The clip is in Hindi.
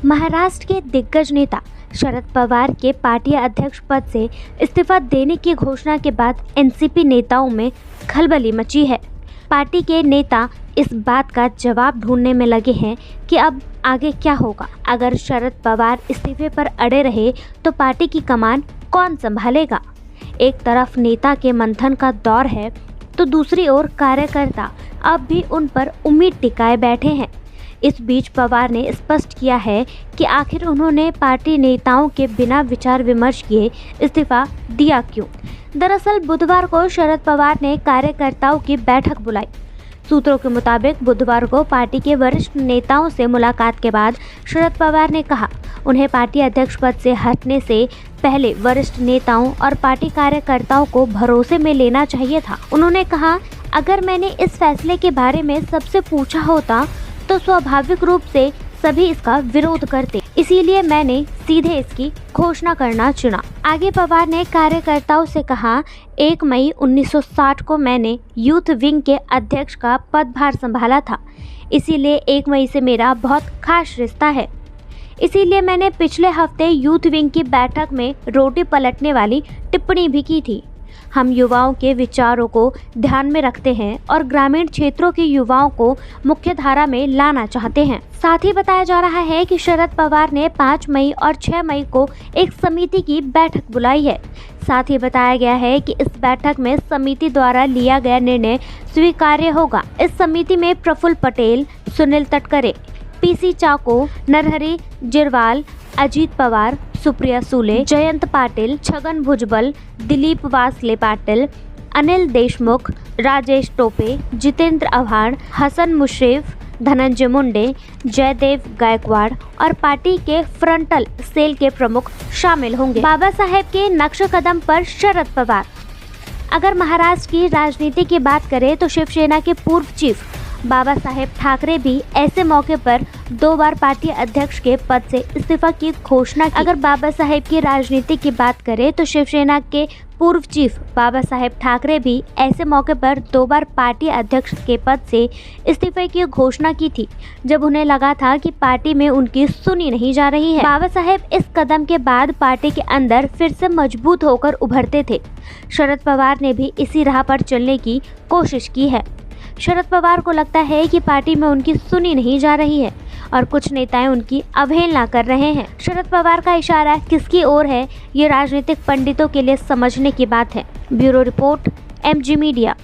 महाराष्ट्र के दिग्गज नेता शरद पवार के पार्टी अध्यक्ष पद से इस्तीफा देने की घोषणा के बाद एनसीपी नेताओं में खलबली मची है। पार्टी के नेता इस बात का जवाब ढूंढने में लगे हैं कि अब आगे क्या होगा। अगर शरद पवार इस्तीफे पर अड़े रहे तो पार्टी की कमान कौन संभालेगा। एक तरफ नेता के मंथन का दौर है तो दूसरी ओर कार्यकर्ता अब भी उन पर उम्मीद टिकाए बैठे हैं। इस बीच पवार ने स्पष्ट किया है कि आखिर उन्होंने पार्टी नेताओं के बिना विचार विमर्श किए इस्तीफा दिया क्यों। दरअसल बुधवार को शरद पवार ने कार्यकर्ताओं की बैठक बुलाई। सूत्रों के मुताबिक बुधवार को पार्टी के वरिष्ठ नेताओं से मुलाकात के बाद शरद पवार ने कहा उन्हें पार्टी अध्यक्ष पद से हटने से पहले वरिष्ठ नेताओं और पार्टी कार्यकर्ताओं को भरोसे में लेना चाहिए था। उन्होंने कहा, अगर मैंने इस फैसले के बारे में सबसे पूछा होता तो स्वाभाविक रूप से सभी इसका विरोध करते, इसीलिए मैंने सीधे इसकी घोषणा करना चुना। आगे पवार ने कार्यकर्ताओं से कहा, 1 मई 1960 को मैंने यूथ विंग के अध्यक्ष का पदभार संभाला था, इसीलिए 1 मई से मेरा बहुत खास रिश्ता है। इसीलिए मैंने पिछले हफ्ते यूथ विंग की बैठक में रोटी पलटने वाली टिप्पणी भी की थी। हम युवाओं के विचारों को ध्यान में रखते हैं और ग्रामीण क्षेत्रों के युवाओं को मुख्य धारा में लाना चाहते हैं। साथ ही बताया जा रहा है कि शरद पवार ने 5 मई और 6 मई को एक समिति की बैठक बुलाई है। साथ ही बताया गया है कि इस बैठक में समिति द्वारा लिया गया निर्णय स्वीकार्य होगा। इस समिति में प्रफुल्ल पटेल, सुनील तटकरे, पीसी चाको, नरहरी जिरवाल, अजीत पवार, सुप्रिया सुले, जयंत पाटिल, छगन भुजबल, दिलीप वासले पाटिल, अनिल देशमुख, राजेश टोपे, जितेंद्र आव्हाड, हसन मुश्रीफ, धनंजय मुंडे, जयदेव गायकवाड़ और पार्टी के फ्रंटल सेल के प्रमुख शामिल होंगे। बाबा साहेब के नक्श कदम पर शरद पवार। अगर महाराष्ट्र की राजनीति की बात करें तो शिवसेना के पूर्व चीफ बाबा साहेब ठाकरे भी ऐसे मौके पर 2 बार पार्टी अध्यक्ष के पद से इस्तीफा की घोषणा की। अगर बाबा साहेब की राजनीति की बात करें तो शिवसेना के पूर्व चीफ बाबा साहेब ठाकरे भी ऐसे मौके पर 2 बार पार्टी अध्यक्ष के पद से इस्तीफे की घोषणा की थी, जब उन्हें लगा था कि पार्टी में उनकी सुनी नहीं जा रही है। बाबा साहेब इस कदम के बाद पार्टी के अंदर फिर से मजबूत होकर उभरते थे। शरद पवार ने भी इसी राह पर चलने की कोशिश की है। शरद पवार को लगता है कि पार्टी में उनकी सुनी नहीं जा रही है और कुछ नेताएं उनकी अवहेलना कर रहे हैं। शरद पवार का इशारा किसकी ओर है, ये राजनीतिक पंडितों के लिए समझने की बात है। Bureau report, MG media.